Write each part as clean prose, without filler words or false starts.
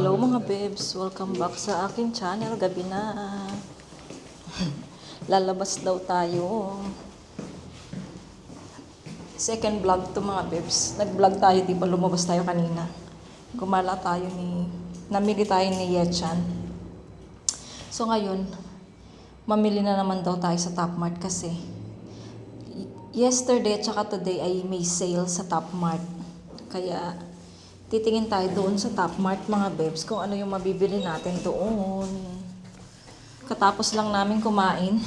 Hello mga bebs, welcome back sa akin channel. Gabi na. Lalabas daw tayo. Second vlog to mga bebs. Nag-vlog tayo, di ba? Lumabas tayo kanina. Gumala tayo namili tayo ni Yechan. So ngayon, mamili na naman daw tayo sa Top Mart kasi yesterday at saka today ay may sale sa Top Mart. Kaya titingin tayo doon sa Top Mart mga bebs kung ano yung mabibili natin doon. Katapos lang namin kumain.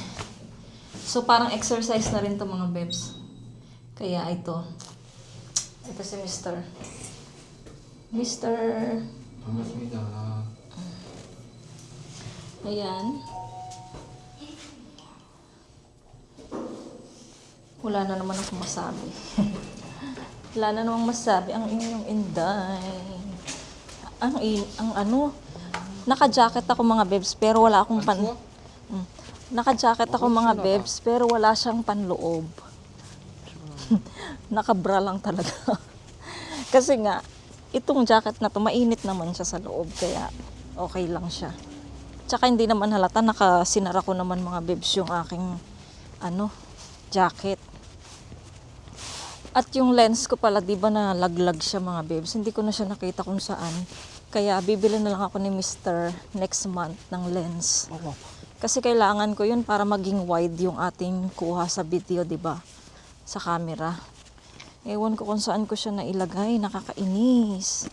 So parang exercise na rin to mga bebs. Kaya ito si Mr. 반갑습니다. Ayan. Wala na naman akong masabi. Wala na namang masabi ang inyong inday. Naka-jacket ako mga bebs pero wala akong Naka-jacket ako mga bebs pero wala siyang panloob. Naka-bra lang talaga. Kasi nga itong jacket na to mainit naman siya sa loob kaya okay lang siya. Tsaka hindi naman halata, nakasinara ko naman mga bebs yung aking jacket. At yung lens ko pala, di ba na laglag siya mga bebs. Hindi ko na siya nakita kung saan. Kaya bibili na lang ako ni Mr. next month ng lens. Kasi kailangan ko yun para maging wide yung ating kuha sa video, di ba? Sa camera. Ewan ko kung saan ko siya nailagay. Nakakainis.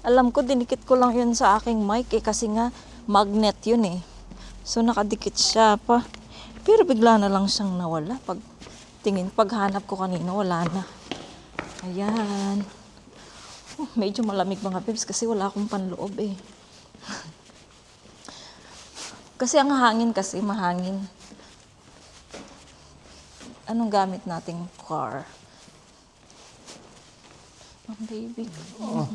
Alam ko, dinikit ko lang yun sa aking mic kasi nga magnet yun eh. So nakadikit siya pa. Pero bigla na lang siyang nawala. Paghanap ko kanina, wala na. Ayan. Medyo malamig mga bebs kasi wala akong panloob eh. Kasi ang hangin kasi, mahangin. Anong gamit nating car? Oh, baby. Oh.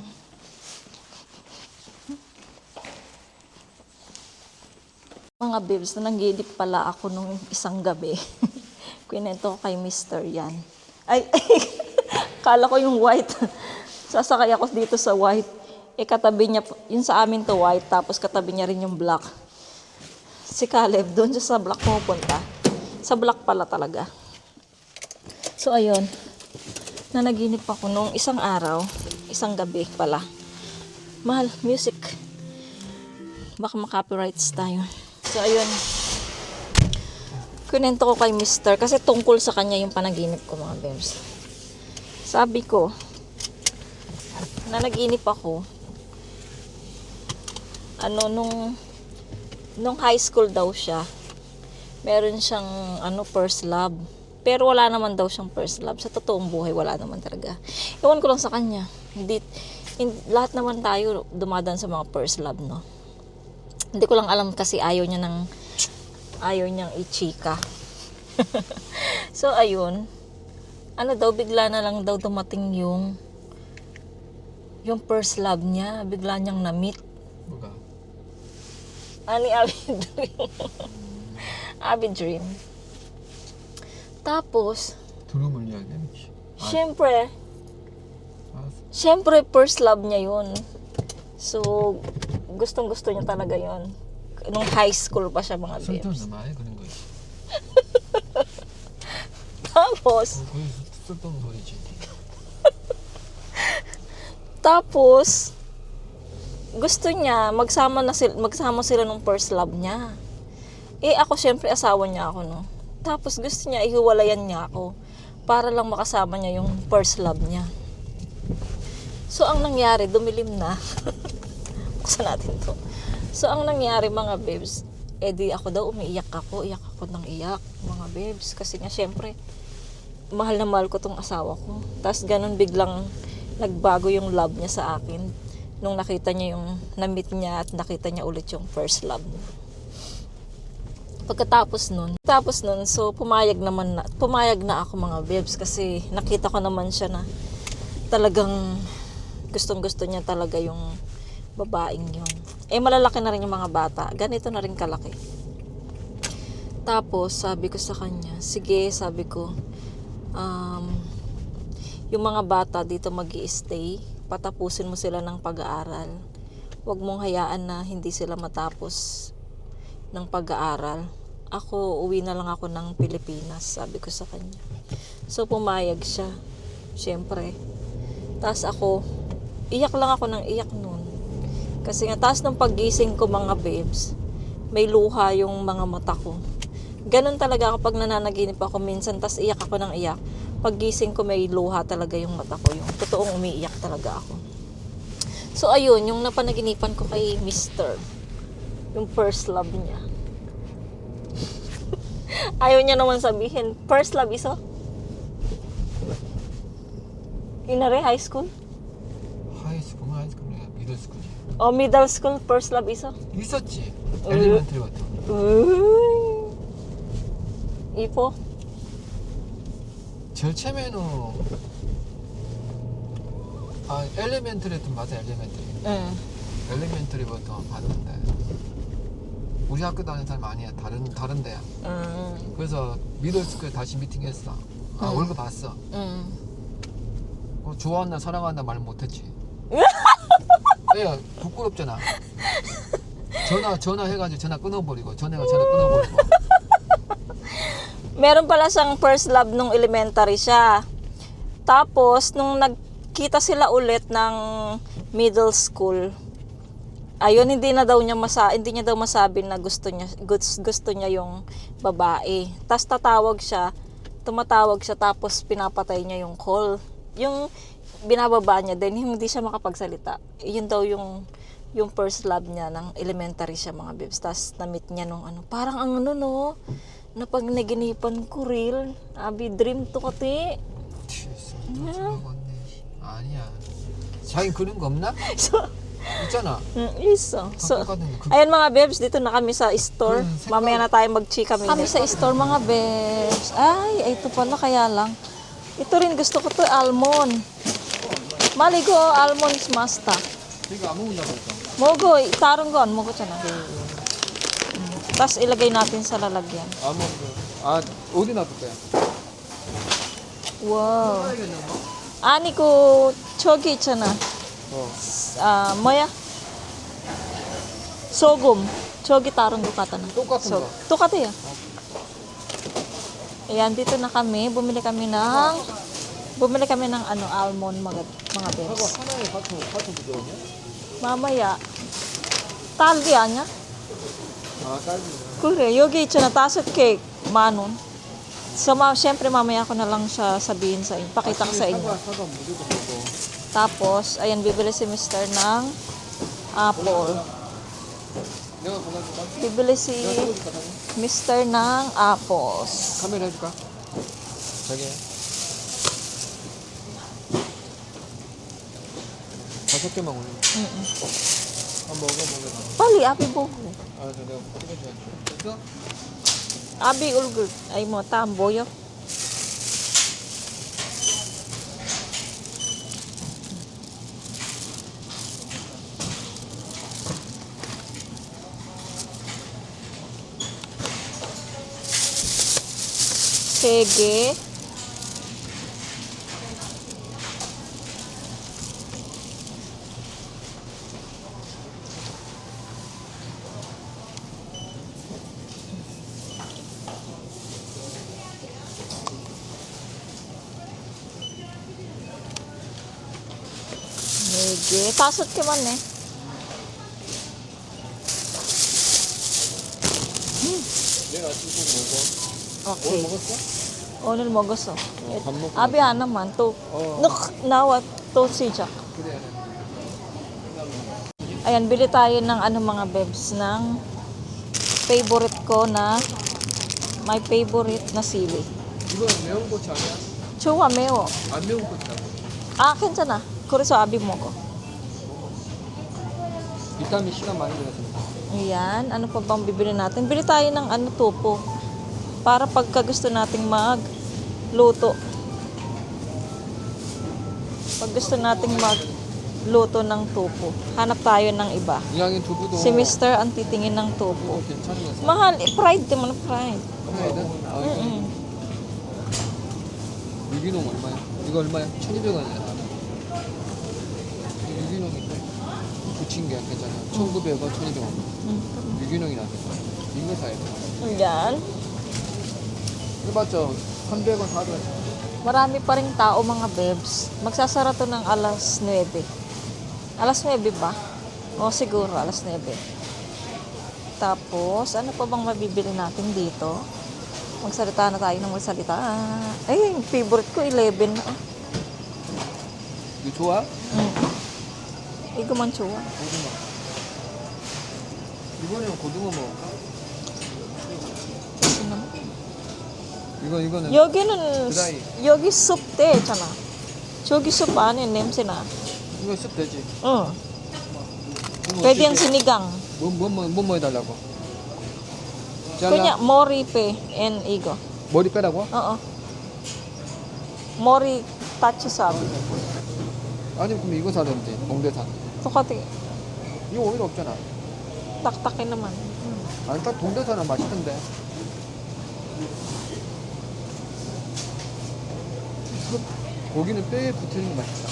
Mga bebs, nanggilip pala ako nung isang gabi. Kwento ko kay Mr. yan. Ay, kala ko yung white. Sasakay ako dito sa white. Katabi niya, yun sa amin to white, tapos katabi niya rin yung black. Si Caleb, doon siya sa black pupunta. Sa black pala talaga. So, ayun. Nanaginip ako nung isang araw, isang gabi pala. Mahal, music. Baka makapirights tayo. So, ayun. Kunento ko kay Mr. kasi tungkol sa kanya yung panaginip ko mga bebs. Sabi ko, nanaginip ako, nung high school daw siya, meron siyang first love. Pero wala naman daw siyang first love. Sa totoong buhay, wala naman talaga. Ewan ko lang sa kanya. Lahat naman tayo dumadaan sa mga first love, no? Hindi ko lang alam kasi ayaw niyang i-chika. So, ayun. Bigla na lang daw dumating yung first love niya. Bigla niyang na-meet. 뭐가? Ani Abby Dream. Abby Dream. Tapos, 두루물 이야기야. syempre, first love niya yun. So, gustong-gusto niya talaga yun. Nung high school pa siya mga 술도 babes. 많이 그런 거야. Tapos, 거의 쓸데없는 소리지. Tapos, gusto niya, magsama sila nung first love niya. Ako syempre asawa niya ako, no? Tapos gusto niya, ihiwalayan niya ako para lang makasama niya yung first love niya. So, ang nangyari, dumilim na. Buksan natin to. So, ang nangyari mga babes, di ako daw iyak ako ng iyak, mga babes. Kasi nga, syempre, mahal na mahal ko tong asawa ko. Tapos, ganun biglang nagbago yung love niya sa akin. Nung nakita niya na-meet niya at nakita niya ulit yung first love niya. Pagkatapos nun, so pumayag na ako mga babes kasi nakita ko naman siya na talagang gustong-gusto niya talaga yung babaeng yun. Malalaki na rin yung mga bata. Ganito na rin kalaki. Tapos, sabi ko sa kanya, sige, sabi ko, yung mga bata dito mag-i-stay, patapusin mo sila ng pag-aaral Huwag mong hayaan na hindi sila matapos ng pag-aaral. Ako, uwi na lang ako ng Pilipinas, sabi ko sa kanya. So, pumayag siya. Siyempre. Tapos ako, iyak lang ako ng iyak nun. Kasi nga, taas ng paggising ko mga babes, may luha yung mga mata ko. Ganun talaga kapag nananaginip ako minsan, tas iyak ako ng iyak. Paggising ko may luha talaga yung mata ko. Yung totoong umiiyak talaga ako. So ayun, yung napanaginipan ko kay Mr. Yung first love niya. Ayaw niya naman sabihin, first love iso? Inare, high school? 하이스쿨이야. 미들스쿨이야. O middle school, first love iso? 있었지. 엘리멘터리 같은 거. Uy. Ipo? 제일 처음에는 엘리멘터리도 맞아. 엘리멘터리. 응. 엘리멘터리부터 봤는데 우리 학교 다니는 사람 아니야. 다른 데야. 그래서 미들스쿨에 다시 미팅했어. 얼굴 봤어. 좋아한다 사랑한다 말 못했지. 야 부끄럽잖아. 전화해가지고 전화 끊어버리고 전화 끊어버리고. Meron pala siyang first love nung elementary siya. Tapos, nung nagkita sila ulit ng middle school, ayun, hindi niya daw masabi na gusto niya yung babae. Tapos tumatawag siya, tapos pinapatay niya yung call. Yung binababa niya din, hindi siya makapagsalita. Yun daw yung first love niya ng elementary siya mga babes. Tapos na-meet niya nung parang ang no, na pag naginipan ko real, abi dream to kati. 아니야. 자긴 그런 거 없나? So, 있잖아. Iso. So, 똑같은 거. ayun mga babes, dito na kami sa store. 색깔. Mamaya na tayo mag-chika kami sa store mga babes. Ay, ito pala kaya lang. Ito rin gusto ko to, almond. Maligo, almonds masta. 이거 안 먹는다고 했어. Mogo, tarong gon, mogo siya na. Tapos ilagay natin sa lalagyan. 안 먹는. 어디 놔둘 거야? Wow. 사야겠네, 뭐? Ani ko, chogi 있잖아. 뭐야? 소금. 저기 다른 거 같아. 똑같은 거. 똑같아요. Ayan, dito na kami. Bumili kami ng almond mga 하고 bebs. 하나에 4천 부족이냐? Mamaya. Taldi anya? 딸기. Kure, yogi 있잖아. 5 cake. Manon. So, syempre mamaya ko na lang siya sabihin sa inyo. Pakita ko sa inyo. 사과 무조건 먹고. Tapos, ayan, bibili si Mr. ng apple. 내가 골라줄까? Bibili si 내가 찍어줄까? 사진? Mr. ng apples. 카메라 해줄까? 저기. 5개만 올려. 먹어. Pali, abi bogo. 내가 찍어줘야지. 됐어? Abi ulgul. Ay mo, tamboyo. Sige. Sige. Tasot ka man eh. 내가 찍고 먹어. Okay. 먹었어? 오늘 먹었어. 밥 먹고. Abi naman to. Oh. Nawat to sijak. 그래. Ayan, bili tayo ng mga bebs ng favorite ko na my favorite na sili. 이거 매운 고추 아니야? Chuwa meo. 안 매운 고추라고. 괜찮아. Kuriso abi mo ko. 비타민 C가 많이 들어있습니다. Ayan, ano pa bang bibili natin? Bili tayo ng topo. Para pagka gusto nating magluto. Pag gusto nating magluto ng topo, hanap tayo ng iba. 이왕인 두부도. Si Mr. ang titingin ng topo. 괜찮은 거 사. Mahal, fried naman, fried. 프라이드? 유기농 얼마야? 이거 얼마야? 1,200원이야. 유기농인데. 9,000원. 미친 게 괜찮아. 1,900원, 1,200원. 유기농이 나왔어. 이거 사야 돼. Yan. 이거 맞죠? 300원, 400원. Marami pa rin tao mga bebs. Magsasara to ng alas 9. Alas 9 ba? O siguro alas 9. Tapos, ano pa bang mabibili natin dito? Magsalita na tayo ng magsalita. Ay, yung favorite ko 11 na. 이거 좋아? Igo manchua. 고등어. 이번에는 고등어 먹을까? 이거는 여기는 드라이. 여기 숲 때 있잖아. 저기 숲 안에 냄새나. 이거 습 되지? 응. 이거 Pwede 어떻게 yung sinigang. 뭐 해달라고? Kunya, mori pe and igo. 머리 빼라고? Oo. Mori tachi sabi. 아니 그럼 이거 사든지 봉대산. Tukati, 이거 오히려 없잖아. taktakin naman. 아니 딱 봉대산은 맛있던데. 고기는 뼈에 붙어있는 게 맛있다.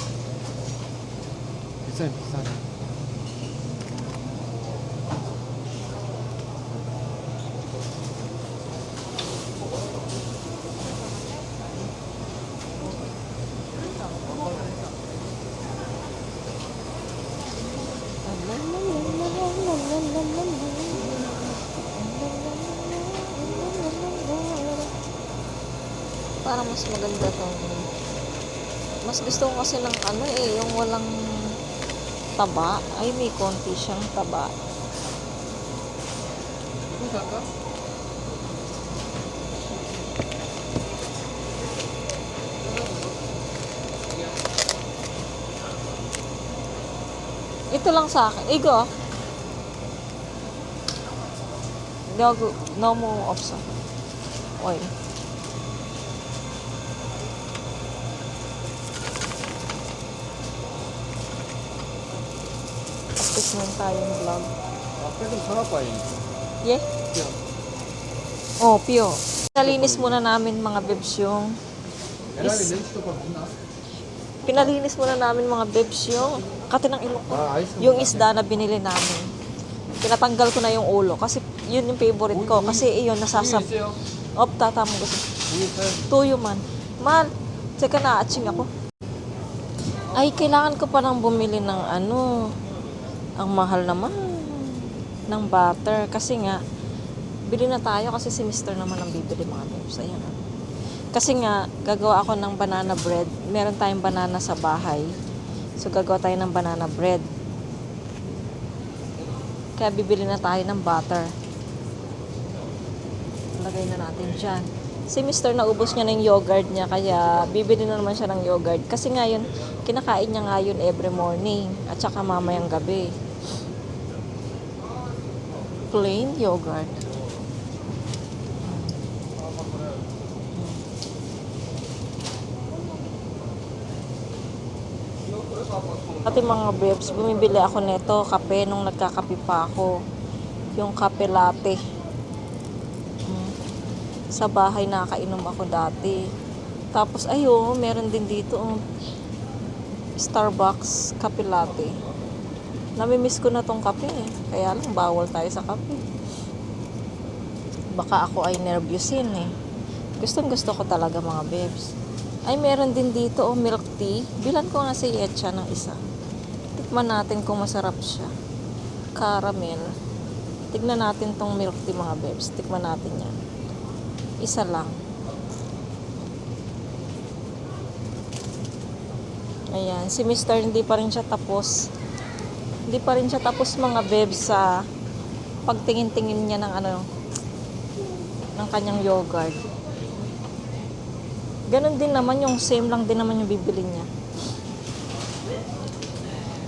비싸네. Para mas maganda to. Mas gusto ko kasi ng ano yung walang taba. Ay, may konti siyang taba. 이거 살까? Ito lang sa akin. Igo. No mo opsa. Oil. Tapos naman tayong vlog. 뼈좀 사갖고 와야지. Yeah? 뼈. Oh, pio. Nalinis muna namin mga bebs yung 에라이 렌치도 봐 먹나? pinalinis muna namin mga bebs yung katinang ilok ko. 아이스. Yung isda na binili namin. Tinatanggal ko na yung ulo kasi yun yung favorite ko. Kasi iyon nasasab... 있어요. Op, tatamo gusto. 우유 있어요. Tuyo man. Man, tsaka na-atching ako. Ay, kailangan ko pa nang bumili ng ano. Ang mahal naman. Ng butter. Kasi nga, bili na tayo kasi si Mr. naman ang bibili mga bebs. Ayan. Kasi nga, gagawa ako ng banana bread. Meron tayong banana sa bahay. So, gagawa tayo ng banana bread. Kaya bibili na tayo ng butter. Lagay na natin dyan. Si Mr. naubos niya ng yogurt niya, kaya bibili na naman siya ng yogurt. Kasi ngayon, kinakain niya ngayon every morning. At saka mamayang gabi. Plain yogurt. Pati mga bebs, bumibili ako nito, kape, nung nagkakape pa ako. Yung kape latte. Sa bahay nakainom ako dati. Tapos, ayun, meron din dito, Starbucks kape latte. Namimiss ko na tong kape eh. Kaya lang, bawal tayo sa kape. Baka ako ay nervyusin eh. Gustong gusto ko talaga mga bebs. Ay, meron din dito, milk tea. Bilan ko nga si Yetcha ng isa. Tikman natin kung masarap siya. Caramel. Tignan natin tong milk tea mga bebs. Tikman natin yan. Isa lang. Ayan. Si Mr. hindi pa rin siya tapos. Hindi pa rin siya tapos mga bebs sa pagtingin-tingin niya ng ng kanyang yogurt. Ganon din naman yung same lang din naman yung bibili niya.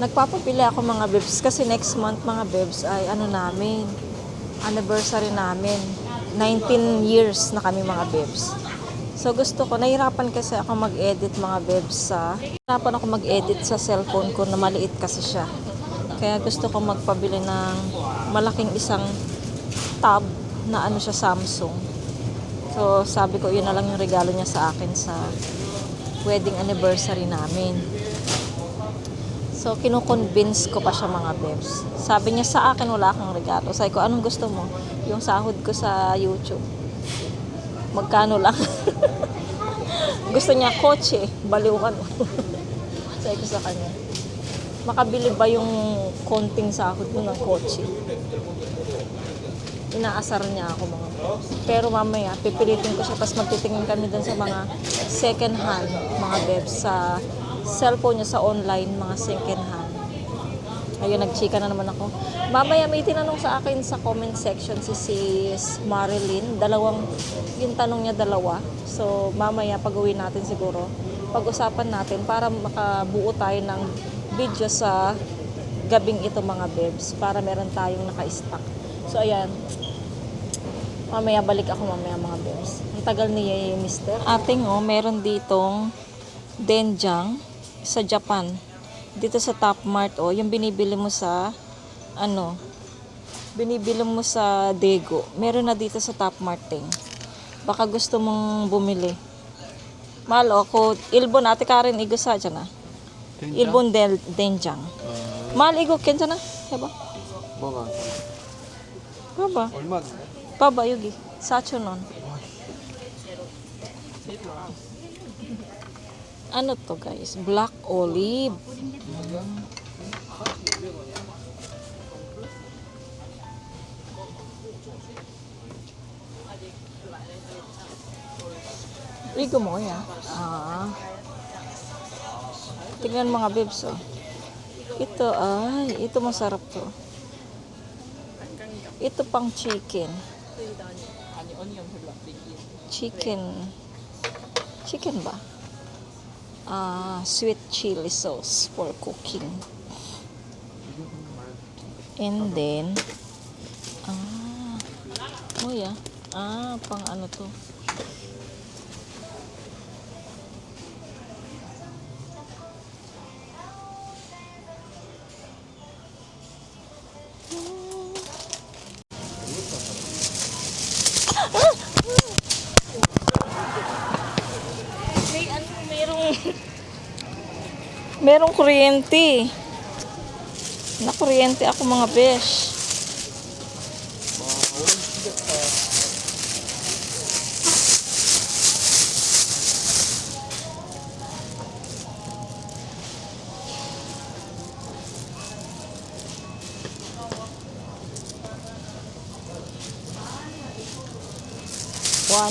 Nagpapabili ako mga bebs kasi next month mga bebs ay namin, anniversary namin. 19 years na kami mga bebs. So gusto ko, nahirapan kasi ako mag-edit mga bebs nahirapan ako mag-edit sa cellphone ko na maliit kasi siya. Kaya gusto ko magpabili ng malaking isang tab na siya Samsung. So, sabi ko, yun na lang yung regalo niya sa akin sa wedding anniversary namin. So, kinukonvince ko pa siya mga bebs. Sabi niya sa akin, wala kang regalo. Sabi ko, anong gusto mo? Yung sahod ko sa YouTube. Magkano lang? Gusto niya kotse. Baliw ka no? Sabi ko sa kanya, makabili ba yung konting sahod mo ng kotse? Inaasar niya ako mga bebs. Pero mamaya, pipilitin ko siya, tapos magtitingin kami dun sa mga second hand, mga bebs, sa cellphone niya sa online, mga second hand. Ayun, nagchika na naman ako. Mamaya may tinanong sa akin sa comment section si Sis Marilyn. Yung tanong niya dalawa. So, mamaya pag-uwi natin siguro, pag-usapan natin para makabuo tayo ng video sa gabing ito mga bebs, para meron tayong naka-stock. So, ayan. Mamaya balik ako mamaya mga bebs. Ang tagal niya mister. Ating meron ditong doenjang sa Japan. Dito sa Top Mart yung binibili mo sa binibili mo sa Daegu. Meron na dito sa Top Mart ting. Baka gusto mong bumili. Mahal ko ilbon ate Karen igo sa dyan na. 일본 된장. 말 이거 괜찮아? 해봐. 뭐가? 봐봐. 얼마인데? 봐봐 여기 4,000원. Ano to guys? Black olive. Igo mo yan. Tingnan mga bebs ito masarap to. Ito pang chicken. Chicken ba? Sweet chili sauce for cooking. And then pang ano to? Merong kuryente. Nakuryente ako mga besh. One.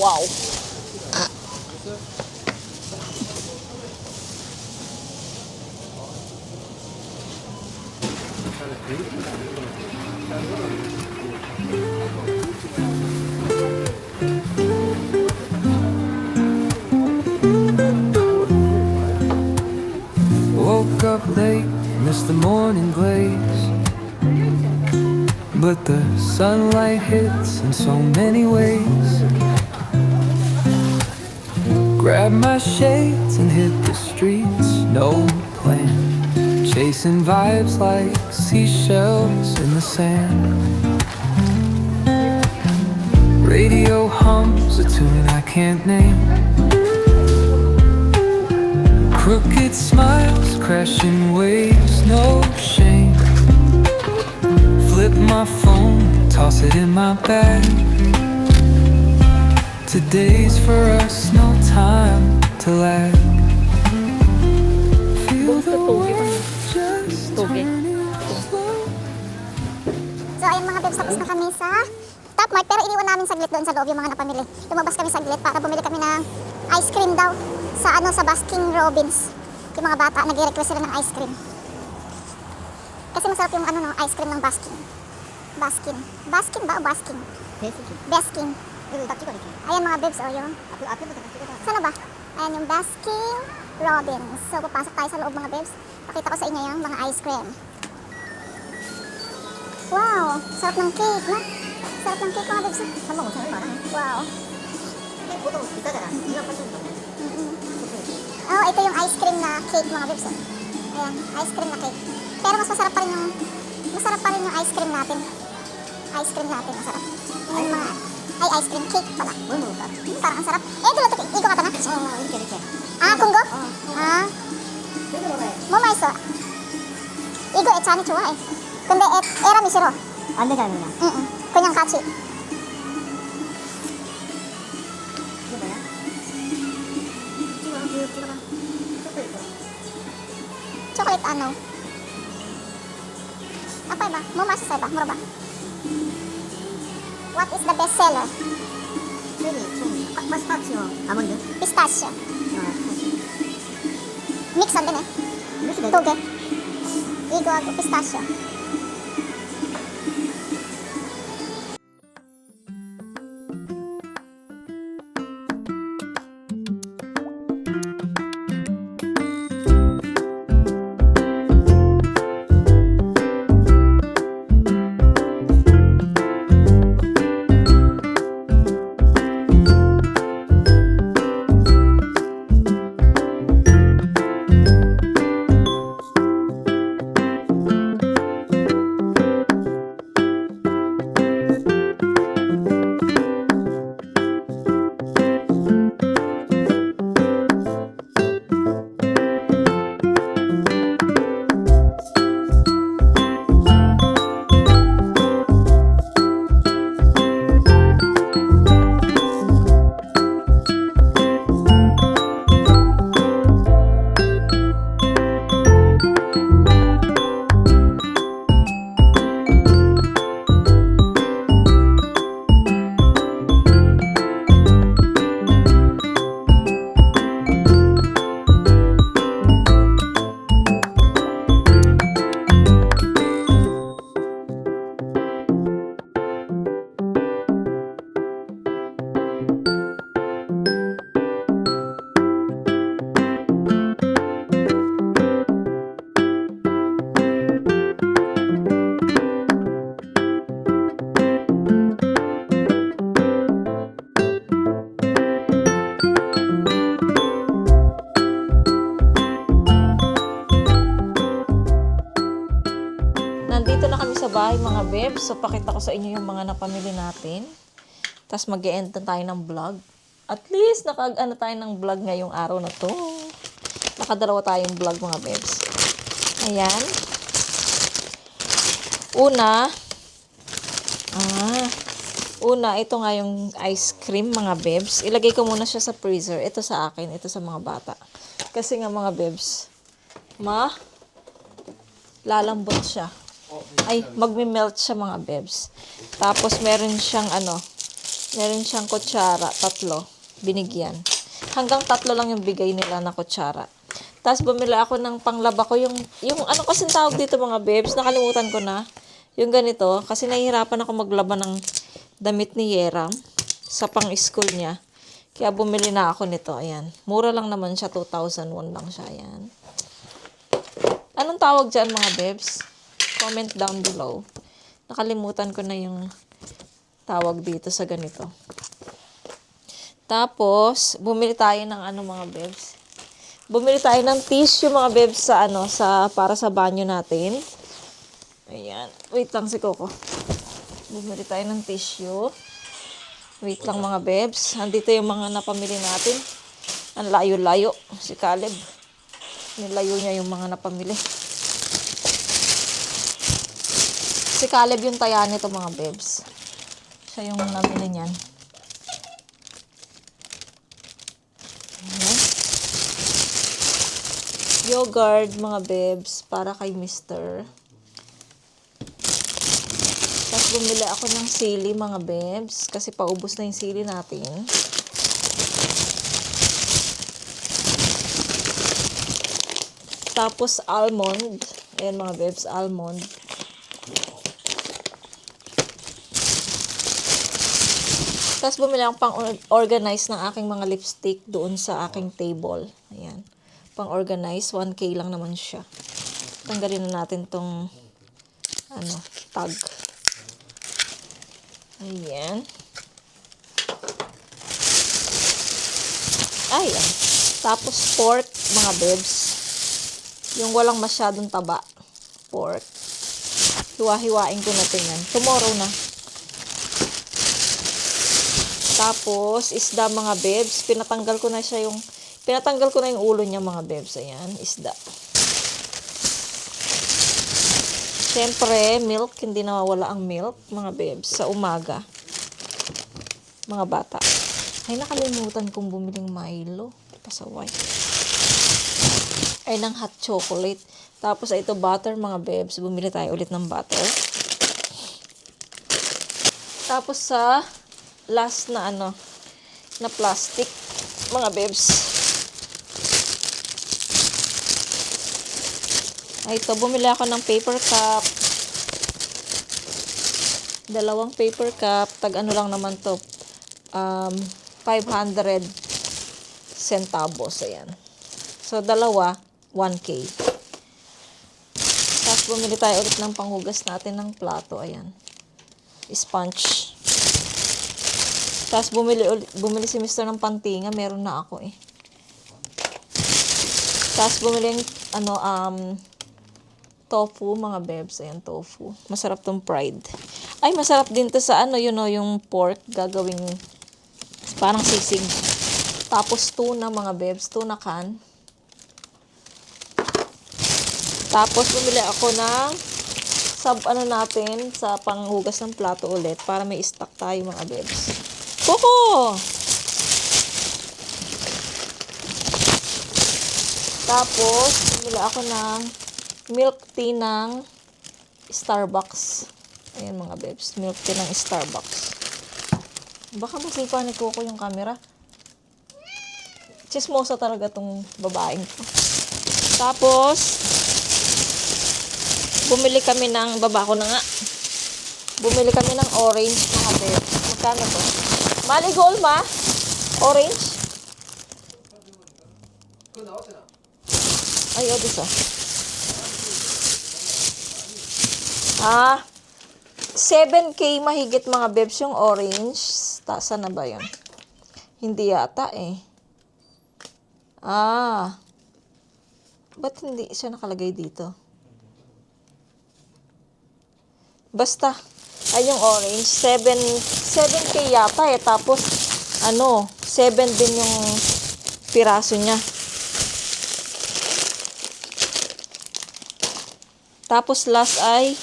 Wow. Woke up late, missed the morning glaze, but the sunlight hits in so many ways. Grabbed my shades and hit the streets, no plan, chasing vibes like seashells in the sand. Radio hums a tune I can't name. Crooked smiles, crashing waves, no shame. Flip my phone, toss it in my bag. Today's for us, no time to lag. Feel the world just turning slow. So ayun mga bebs, tapos na kami sa Top Mart, pero iniwan namin saglit doon sa loob yung mga napamili. Lumabas kami saglit para bumili kami ng ice cream daw sa sa Baskin Robbins. Yung mga bata nag-request sila ng ice cream. Kasi masarap yung ice cream ng Baskin. Baskin ba o Baskin? Baskin. Ayan mga bebs, yun. Sana ba? Ayan yung Baskin Robins. So, papasok tayo sa loob mga bebs. Pakita ko sa inyo yung mga ice cream. Wow! Sarap ng cake, na? Sarap ng cake mga bebs. Wow. Oh, ito yung ice cream na cake mga bebs. Ayan, ice cream na cake. Pero mas masarap pa rin yung ice cream natin. Ice cream natin, masarap. Yung mga, ice cream cake pala. Parang ang sarap. Dulu, igo ka na? 공거? 뭐 맛있어? 이거 애찬이 좋아해. 근데 애람이 싫어. 안 되잖아. 응. 그냥 같이. 이게 뭐야? 찍어봐. 초콜릿 ano? Apa ba? Mau masuk ba? Mura ba? What is the best seller? 체리, 파스타치오, 아몬드. Pistachio. Mix 안 되네. 이렇게 돼. 두 개. 이거하고 pistachio. Nandito na kami sa bahay mga bebs. So, pakita ko sa inyo yung mga napamili natin. Tapos mag-e-end na tayo ng vlog. At least, naka-ano tayo ng vlog ngayong araw na to. Nakadalawa tayong vlog mga bebs. Ayan. Una, ito nga yung ice cream mga bebs. Ilagay ko muna siya sa freezer. Ito sa akin, ito sa mga bata. Kasi nga mga bebs, lalambot siya. Ay, magme-melt siya mga bebs. Tapos meron siyang kutsara, 3, binigyan. Hanggang 3 lang yung bigay nila na kutsara. Tapos bumili ako ng panglaba ko, yung ano kasing tawag dito mga bebs, nakalimutan ko na. Yung ganito, kasi nahihirapan ako maglaba ng damit ni Yeram sa pang-school niya. Kaya bumili na ako nito, ayan. Mura lang naman siya, 2001 lang siya, ayan. Anong tawag dyan mga bebs? Comment down below. Nakalimutan ko na yung tawag dito sa ganito. Tapos, bumili tayo ng mga bebs. Bumili tayo ng tissue mga bebs para sa banyo natin. Ayan. Wait lang si Coco. Bumili tayo ng tissue. Wait lang mga bebs. Andito yung mga napamili natin. Ang layo-layo. Si Caleb. Nilayo niya yung mga napamili. Si Caleb yung taya nito mga bebs. Siya yung namili niyan. Ayan. Yogurt mga bebs para kay Mr. Tapos bumili ako ng sili mga bebs kasi paubos na yung sili natin. Tapos almond. Ayan mga bebs, almond. Tapos bumili akong pang-organize ng aking mga lipstick doon sa aking table. Ayan. pang-organize. 1K lang naman siya. Tanggalin na natin tong tag. Ayan. Ayan. Tapos pork, mga bebs. Yung walang masyadong taba. Pork. Hiwa-hiwain ko na tingnan. Tomorrow na. Tapos, isda, mga bebs. Pinatanggal ko na yung ulo niya, mga bebs. Ayan, isda. Siyempre, milk. Hindi nawawala ang milk, mga bebs. Sa umaga. Mga bata. Ay, nakalimutan kong bumiling Milo. Pasaway. Ay, ng hot chocolate. Tapos, ito butter, mga bebs. Bumili tayo ulit ng butter. Tapos, sa last na na plastic, mga bebs. Ay, ito, bumili ako ng paper cup. 2 paper cup. Tag lang naman to. 500 centavos. Ayan. So, 1K. Tapos, bumili tayo ulit ng panghugas natin ng plato. Ayan. Sponge. Tapos, bumili si Mr. ng pantinga. Meron na ako eh. Tapos, bumili yung, tofu, mga bebs. Ayan, tofu. Masarap tong fried. Ay, masarap din to sa yung pork. Gagawing parang sisig. Tapos, tuna, mga bebs. Tuna can. Tapos, bumili ako ng natin sa panghugas ng plato ulit para may stock tayo, mga bebs. Koko! Tapos, bumili ako ng milk tea ng Starbucks. Ayan, mga bebs. Milk tea ng Starbucks. Baka masipa ni Coco yung camera. Chismosa talaga tong babaeng to. Tapos, bumili kami ng, baba ko na nga. Bumili kami ng orange, mga bebs. Magkano to? Marigold, ma? Orange? Ay, odisa. 7K mahigit, mga bebs, yung orange. Saan na ba yun? Hindi yata eh. Ba't hindi siya nakalagay dito? Basta, ay yung orange, 7K yata eh. Tapos, 7 din yung piraso niya. Tapos, last ay,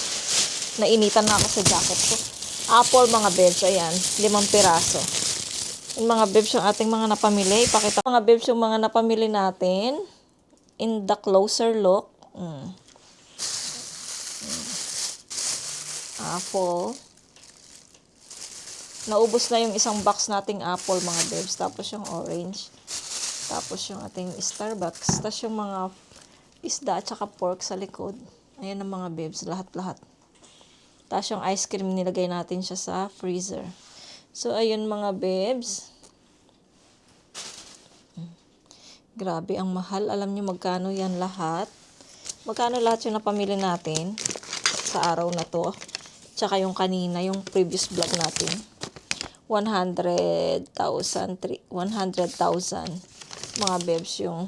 nainitan na ako sa jacket ko. Apple, mga bebs, ayan, 5 piraso. Yung mga bebs, yung ating mga napamili. Ipakita mga bebs, yung mga napamili natin. In the closer look. Apple. Naubos na yung isang box nating apple, mga bebs. Tapos yung orange. Tapos yung ating Starbucks. Tapos yung mga isda at saka pork sa likod. Ayan ang mga bebs. Lahat-lahat. Tapos yung ice cream, nilagay natin siya sa freezer. So, ayun mga bebs. Grabe, ang mahal. Alam nyo magkano yan lahat? Magkano lahat yung napamili natin sa araw na to? Tsaka yung kanina, yung previous vlog natin. 100,000. Mga bebs, yung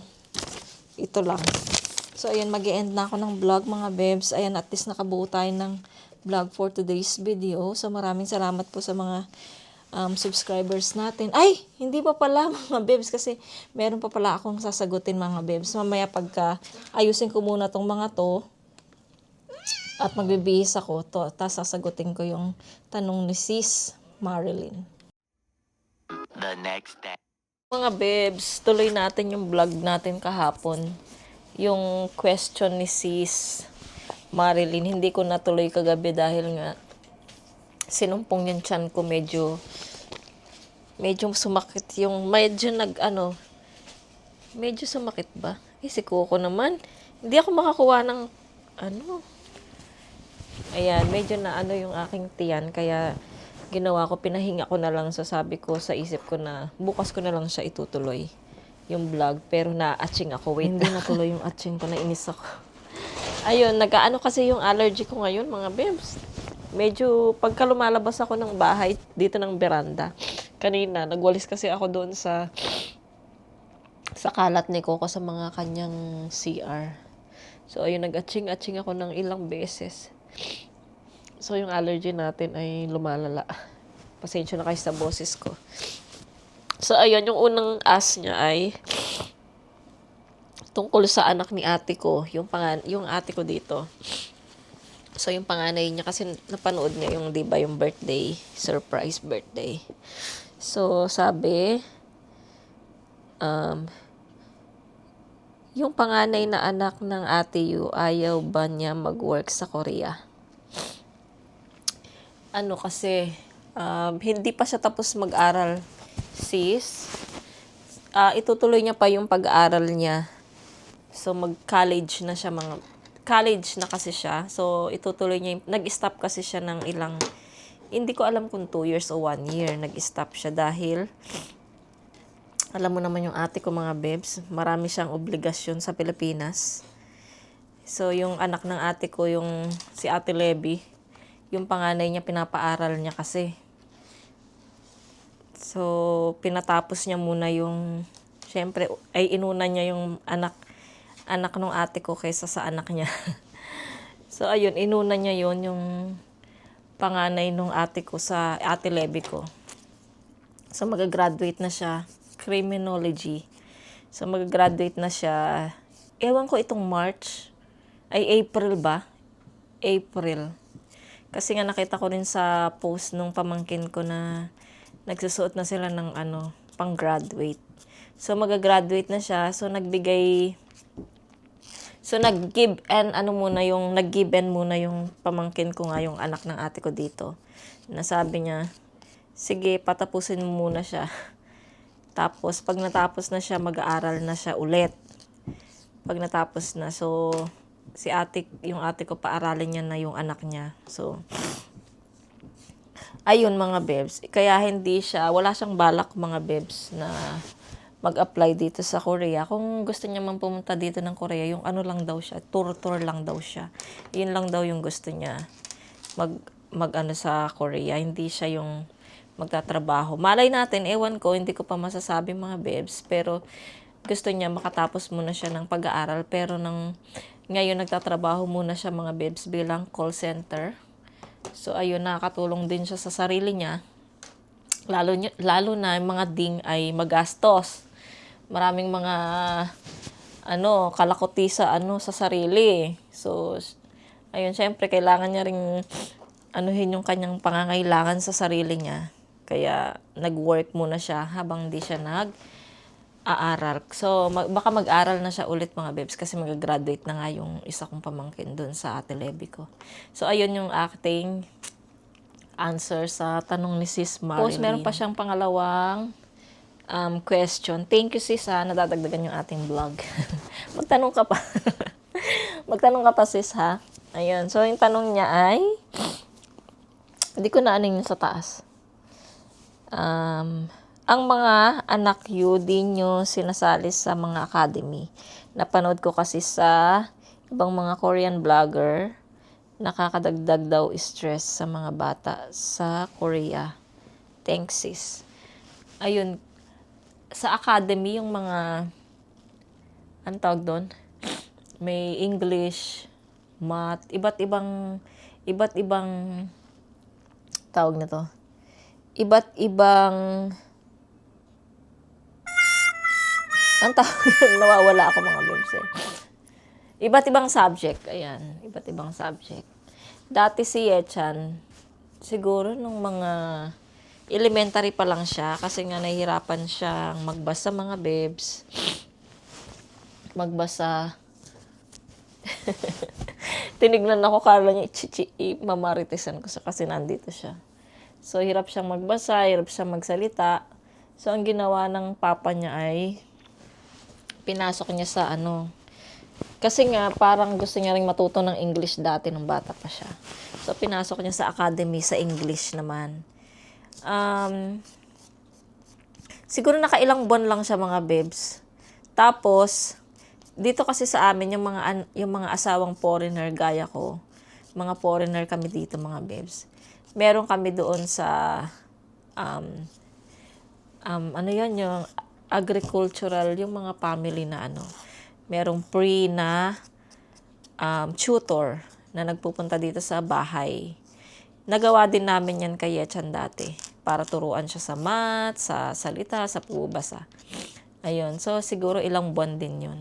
ito lang. So, ayan, mag-e-end na ako ng vlog, mga bebs. Ayan, at least nakabuo tayo ng vlog for today's video. So, maraming salamat po sa mga subscribers natin. Ay, hindi pa pala, mga bebs, kasi meron pa pala akong sasagutin, mga bebs. Mamaya pagka ayusin ko muna tong mga to at magbibihis ako, tapos sasagutin ko yung tanong ni Sis Marilyn. The next day. Mga bebs, tuloy natin yung vlog natin kahapon. Yung question ni Sis Marilyn, hindi ko natuloy kagabi dahil nga sinumpong yung tiyan ko, medyo sumakit yung, medyo sumakit ba? Si Coco naman, hindi ako makakuha ng, ayan, medyo na yung aking tiyan, kaya ginawa ko, pinahinga ko na lang, so sabi ko sa isip ko na, bukas ko na lang siya itutuloy. yung vlog, pero na-atching ako. Wait, hindi natuloy yung atching ko, nainis ako. Ayun, nag-ano kasi yung allergy ko ngayon, mga bebs. Medyo, pagka lumalabas ako ng bahay, dito ng veranda, kanina, nagwalis kasi ako doon sa kalat ni Coco sa mga kanyang CR. So, ayun, nag-atching ako ng ilang beses. So, yung allergy natin ay lumalala. Pasensya na kayo sa boses ko. So, ayun, yung unang ask niya ay tungkol sa anak ni ate ko, yung ate ko dito. So, yung panganay niya, kasi napanood niya yung, di ba, yung birthday, surprise birthday. So, sabi, yung panganay na anak ng ate Yu, ayaw ba niya mag-work sa Korea? Ano kasi, hindi pa siya tapos mag-aral, sis. Itutuloy niya pa yung pag-aaral niya. So, mag-college na siya, college na kasi siya. So, itutuloy niya, nag-stop kasi siya ng ilang, hindi ko alam kung 2 years o 1 year, nag-stop siya dahil, alam mo naman yung ate ko, mga bebs, marami siyang obligasyon sa Pilipinas. So, yung anak ng ate ko, yung si Ate Levy, yung panganay niya, pinapaaral niya kasi. So, pinatapos niya muna yung, syempre, ay inuna niya yung anak ng ate ko kaysa sa anak niya. So, ayun, inuna niya yon yung panganay nung ate ko sa Ate Levy ko. So, mag-graduate na siya, criminology. So, mag-graduate na siya, ewan ko itong March, ay April ba? April. Kasi nga nakita ko rin sa post nung pamangkin ko na nagsusuot na sila ng pang-graduate. So, mag-graduate na siya. So, nag-give and muna yung pamangkin ko nga, yung anak ng ate ko dito. Nasabi niya, sige, patapusin mo muna siya. Tapos, pag natapos na siya, mag-aaral na siya ulit. Pag natapos na, so, yung ate ko, paaralin niya na yung anak niya. So, ayun mga bebs. Kaya wala siyang balak mga bebs na mag-apply dito sa Korea. Kung gusto niya man pumunta dito ng Korea, yung lang daw siya, tour lang daw siya. Yun lang daw yung gusto niya. Mag sa Korea. Hindi siya yung magtatrabaho. Malay natin, ewan ko, hindi ko pa masasabi mga bebs, pero gusto niya makatapos muna siya ng pag-aaral, pero ngayon nagtatrabaho muna siya mga bebs bilang call center. So ayun, nakakatulong din siya sa sarili niya. Lalo na yung mga ding ay magastos. Maraming mga kalakuti sa sa sarili. So ayun, syempre kailangan niya ring yung kanyang pangangailangan sa sarili niya. Kaya nag-work muna siya habang di siya nag-aaral. So, baka mag-aral na siya ulit mga bebs kasi mag-graduate na nga yung isa kong pamangkin doon sa Ate Levy ko. So, ayun yung acting answer sa tanong ni Sis Marilyn. Tapos, meron pa siyang pangalawang question. Thank you, Sis, ha. Nadadagdagan yung ating vlog. Magtanong ka pa. Magtanong ka pa, Sis, ha. Ayun. So, yung tanong niya ay, hindi ko na aning sa taas. Ang mga anak yu, di nyo sinasali sa mga academy. Napanood ko kasi sa ibang mga Korean vlogger, nakakadagdag daw stress sa mga bata sa Korea. Thanks, sis. Ayun, sa academy, yung mga, anong tawag doon? May English, math, iba't ibang tawag na to. Iba't ibang ang tawag nawawala ako mga bebs eh. Iba't ibang subject. Ayan. Iba't ibang subject. Dati si Yechan, siguro nung mga elementary pa lang siya kasi nga nahihirapan siyang magbasa mga bebs. Magbasa. Tinignan ako, kala niya mamaritisan ko siya kasi nandito siya. So, hirap siyang magbasa, hirap siyang magsalita. So, ang ginawa ng papa niya ay pinasok niya sa kasi nga parang gusto niya ring matuto ng English dati nung bata pa siya. So, pinasok niya sa academy sa English naman. Siguro nakailang buwan lang siya mga bebs. Tapos, dito kasi sa amin, yung mga asawang foreigner gaya ko, mga foreigner kami dito, mga bebs. Meron kami doon sa, ano yan, yung agricultural, yung mga family na ano, merong free na tutor na nagpupunta dito sa bahay. Nagawa din namin yan kay Yechan dati para turuan siya sa math, sa salita, sa pubasa. Ayun, so siguro ilang buwan din yun.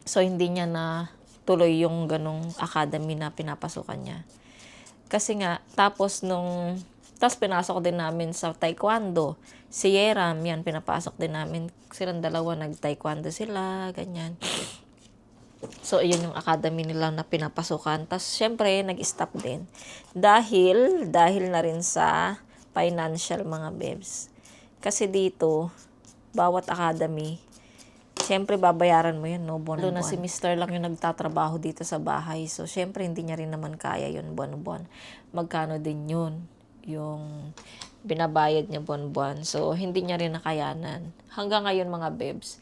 So hindi niya na tuloy yung ganong academy na pinapasukan niya. Kasi nga, tapos pinasok din namin sa taekwondo. Si Yeram, yan, pinapasok din namin. Silang dalawa, nag-taekwondo sila, ganyan. So, iyon yung academy nila na pinapasukan. Tapos, syempre, nag-stop din. Dahil na rin sa financial, mga bebs. Kasi dito, bawat academy, syempre, babayaran mo yun, no? Buwan-buwan. Na si Mr. lang yung nagtatrabaho dito sa bahay. So, syempre, hindi niya rin naman kaya yun buwan-buwan. Magkano din yun? Yung binabayad niya buwan-buwan. So, hindi niya rin nakayanan. Hanggang ngayon, mga bebs.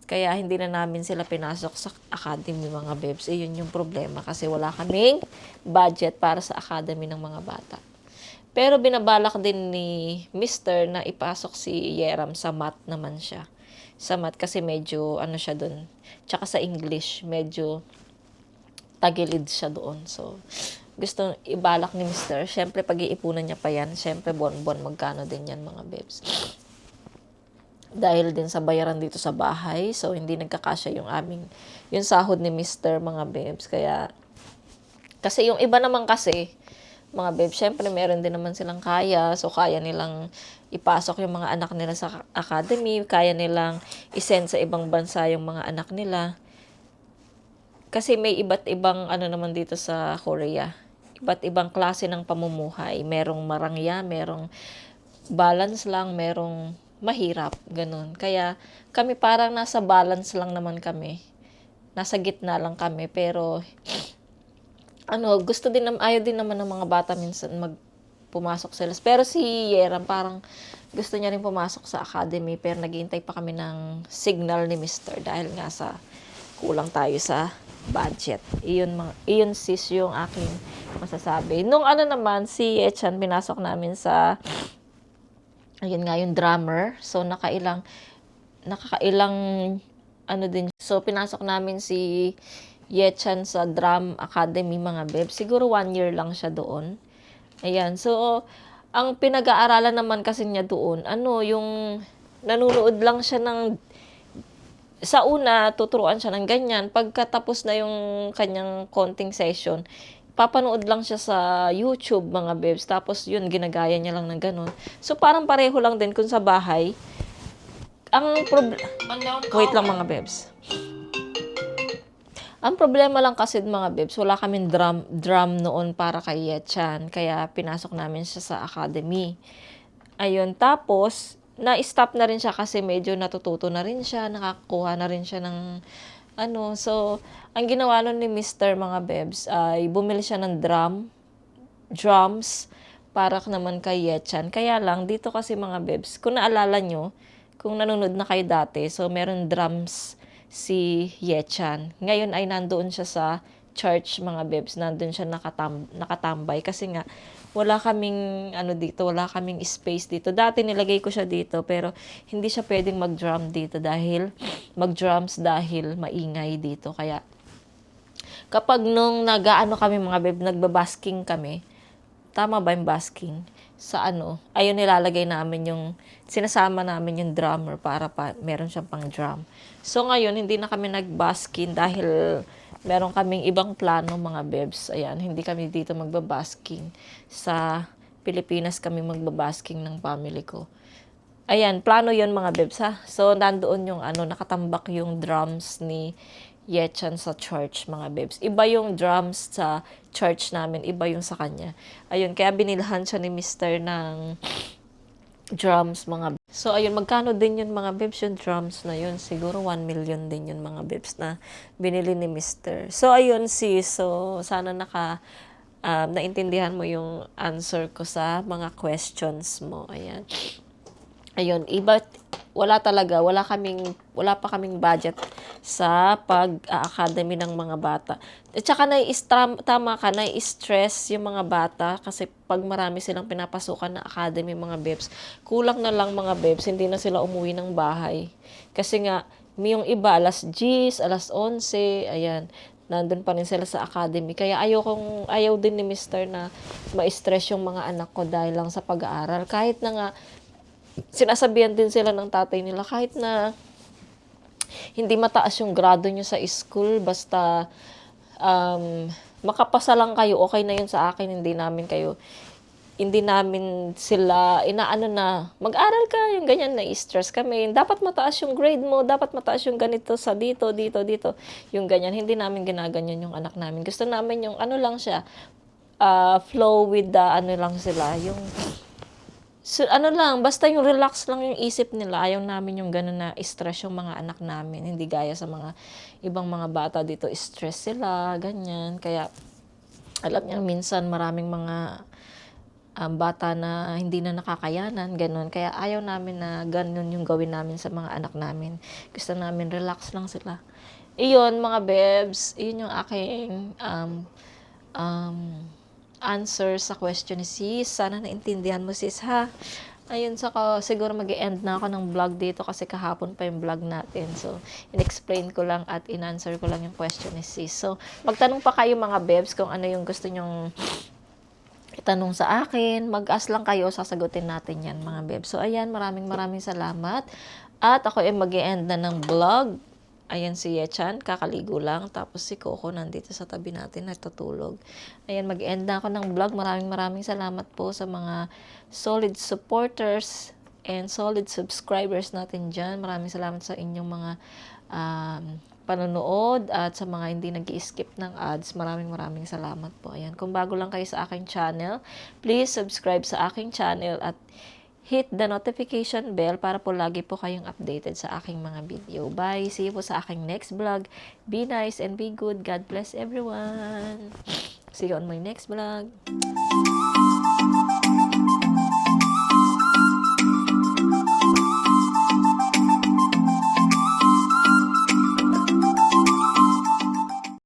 Kaya hindi na namin sila pinasok sa academy, mga bebs. Yun yung problema kasi wala kaming budget para sa academy ng mga bata. Pero binabalak din ni Mr. na ipasok si Yeram sa math naman siya. Sa math kasi medyo ano siya doon. Tsaka sa English, medyo tagilid siya doon. So, gusto ibalak ni Mr. Siyempre, pag-iipunan niya pa yan. Siyempre, buwan-buwan magkano din yan, mga bebs. Dahil din sa bayaran dito sa bahay. So, hindi nagkakasya yung sahod ni Mr. mga bebs. Kasi yung iba naman kasi, mga bebs, siyempre, meron din naman silang kaya. So, kaya nilang ipasok yung mga anak nila sa academy. Kaya nilang isend sa ibang bansa yung mga anak nila. Kasi may iba't ibang ano naman dito sa Korea. Iba't ibang klase ng pamumuhay. Merong marangya, merong balance lang, merong mahirap, ganun. Kaya kami parang nasa balance lang naman kami. Nasa gitna lang kami, pero ayaw din naman ng mga bata minsan pumasok sila. Pero si Yeram parang gusto niya rin pumasok sa academy, pero naghihintay pa kami ng signal ni Mr. dahil nga sa kulang tayo sa budget. Iyon sis yung aking masasabi. Nung naman, si Yechan, pinasok namin sa ayun nga yung drummer. So, nakakailang din. So, pinasok namin si Yechan sa drum academy, mga beb. Siguro 1 year lang siya doon. Ayan. So, ang pinag-aaralan naman kasi niya doon, yung nanunood lang siya sa una, tuturuan siya ng ganyan. Pagkatapos na yung kanyang konting session, papanood lang siya sa YouTube, mga bebs. Tapos yun, ginagaya niya lang ng ganun. So, parang pareho lang din kung sa bahay. Wait lang, mga bebs. Ang problema lang kasi, mga bebs, wala kaming drum noon para kay Yechan. Kaya pinasok namin siya sa academy. Ayun, tapos na-stop na rin siya kasi medyo natututo na rin siya, nakakuha na rin siya ng So, ang ginawa nun ni Mr. mga bebs ay bumili siya ng drums para naman kay Yechan. Kaya lang, dito kasi, mga bebs, kung naalala nyo, kung nanonood na kayo dati, so meron drums si Yechan. Ngayon ay nandoon siya sa church, mga bebs. Nandoon siya nakatambay kasi nga wala kaming wala kaming space dito. Dati nilagay ko siya dito pero hindi siya pwedeng mag-drums dahil maingay dito. Kaya kapag nung kami, mga beb, nagbabasking kami, tama ba yung basking? Ayun, nilalagay namin sinasama namin yung drummer para meron siyang pang drum. So ngayon, hindi na kami nagbasking dahil meron kaming ibang plano, mga bebs. Ayan, hindi kami dito magbabasking. Sa Pilipinas kami magbabasking ng family ko. Ayan, plano yon, mga bebs, ha. So, nandoon yung nakatambak yung drums ni Yechan sa church, mga bebs. Iba yung drums sa church namin, iba yung sa kanya. Ayun, kaya binilhan siya ni Mr. ng drums, mga bebs. So, ayun, magkano din yun, mga bebs, yung drums na yun? Siguro 1 million din yun, mga bebs, na binili ni Mr. So, ayun, sis. So, sana naintindihan mo yung answer ko sa mga questions mo. Ayan. Ayun, wala pa kaming budget sa pag-academy ng mga bata. At saka tama ka, nai-stress yung mga bata kasi pag marami silang pinapasukan na academy mga bebs, kulang na lang mga bebs, hindi na sila umuwi ng bahay. Kasi nga, yung iba alas 10, alas 11, ayan, nandun pa rin sila sa academy. Kaya ayaw din ni Mr. na ma-stress yung mga anak ko dahil lang sa pag-aaral. Kahit na nga, sinasabihan din sila ng tatay nila, kahit na hindi mataas yung grado nyo sa school, basta makapasa lang kayo, okay na yun sa akin, hindi namin sila inaano na, mag-aral ka, yung ganyan, na-stress kami. Dapat mataas yung grade mo, dapat mataas yung ganito sa dito. Yung ganyan, hindi namin ginaganyan yung anak namin. Gusto namin yung ano lang siya, flow with the ano lang sila, yung ano lang, basta yung relax lang yung isip nila. Ayaw namin yung gano'n na stress yung mga anak namin. Hindi gaya sa mga ibang mga bata dito, stress sila, ganyan. Kaya, alam niyo, minsan maraming mga bata na hindi na nakakayanan, gano'n. Kaya ayaw namin na gano'n yung gawin namin sa mga anak namin. Gusto namin relax lang sila. Iyon, mga bebs, iyon yung aking answer sa question ni sis. Sana naintindihan mo, sis, ha? Ayun, siguro mag-e-end na ako ng vlog dito kasi kahapon pa yung vlog natin. So, in-explain ko lang at in-answer ko lang yung question ni sis. So, magtanong pa kayo mga bebs kung ano yung gusto nyong itanong sa akin. Mag-ask lang kayo, sasagutin natin yan mga bebs. So, ayan, maraming salamat. At ako ay mag-e-end na ng vlog. Ayan si Yechan, kakaligo lang. Tapos si Coco nandito sa tabi natin, natutulog. Ayan, mag-end na ako ng vlog. Maraming salamat po sa mga solid supporters and solid subscribers natin dyan. Maraming salamat sa inyong mga panonood at sa mga hindi nag-i-skip ng ads. Maraming salamat po. Ayan, kung bago lang kayo sa aking channel, please subscribe sa aking channel at hit the notification bell para po lagi po kayong updated sa aking mga video. Bye! See you po sa aking next vlog. Be nice and be good. God bless everyone. See you on my next vlog.